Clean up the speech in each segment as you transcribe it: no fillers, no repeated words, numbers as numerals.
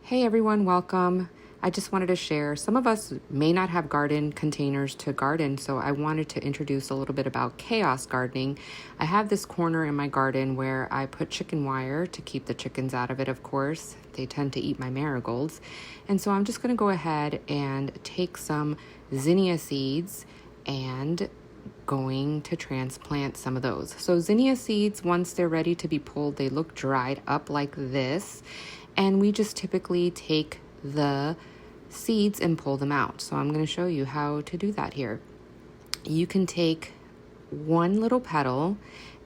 Hey everyone, welcome. I just wanted to share, some of us may not have garden containers to garden, so I wanted to introduce a little bit about chaos gardening. I have this corner in my garden where I put chicken wire to keep the chickens out of it, of course. They tend to eat my marigolds. And so I'm just going to go ahead and take some zinnia seeds and going to transplant some of those. So zinnia seeds, once they're ready to be pulled, they look dried up like this. And we just typically take the seeds and pull them out. So I'm going to show you how to do that here. You can take one little petal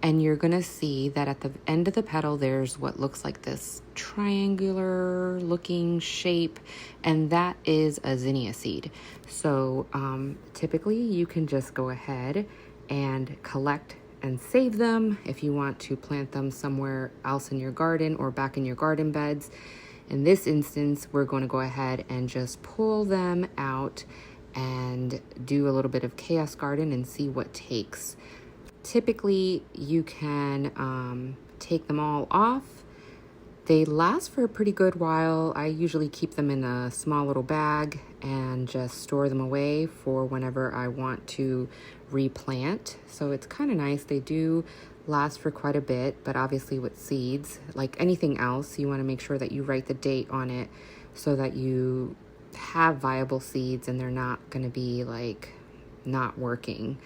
and you're going to see that at the end of the petal there's what looks like this triangular looking shape, and that is a zinnia seed. So typically you can just go ahead and collect and save them if you want to plant them somewhere else in your garden or back in your garden beds. In this instance, we're going to go ahead and just pull them out and do a little bit of chaos garden and see what takes. Typically, you can take them all off. They last for a pretty good while. I usually keep them in a small little bag and just store them away for whenever I want to replant. So it's kind of nice. They do last for quite a bit, but obviously with seeds, like anything else, you want to make sure that you write the date on it so that you have viable seeds and they're not going to be like not working.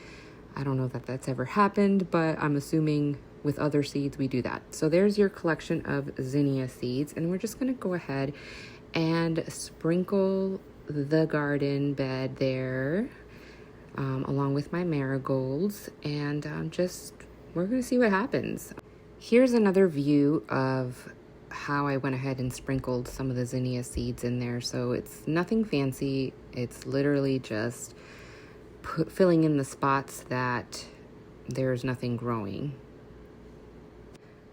I don't know that that's ever happened, but I'm assuming with other seeds we do that. So there's your collection of zinnia seeds, and we're just going to go ahead and sprinkle the garden bed there along with my marigolds, and we're going to see what happens. Here's another view of how I went ahead and sprinkled some of the zinnia seeds in there. So it's nothing fancy. It's literally just filling in the spots that there's nothing growing.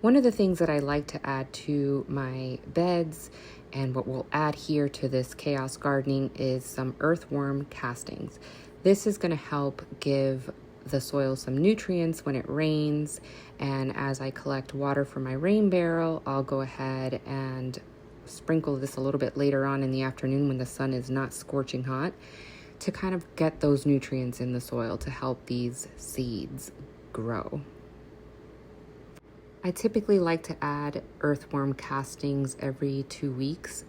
One of the things that I like to add to my beds, and what we'll add here to this chaos gardening, is some earthworm castings. This is going to help give the soil some nutrients when it rains, and as I collect water from my rain barrel, I'll go ahead and sprinkle this a little bit later on in the afternoon when the sun is not scorching hot, to kind of get those nutrients in the soil to help these seeds grow. I typically like to add earthworm castings every 2 weeks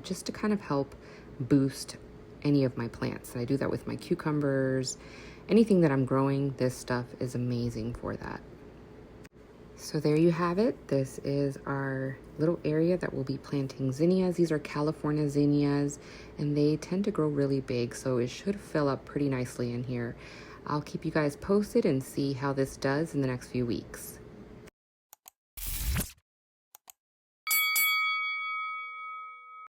just to kind of help boost any of my plants. I do that with my cucumbers. Anything that I'm growing, this stuff is amazing for that. So there you have it. This is our little area that we'll be planting zinnias. These are California zinnias, and they tend to grow really big, so it should fill up pretty nicely in here. I'll keep you guys posted and see how this does in the next few weeks.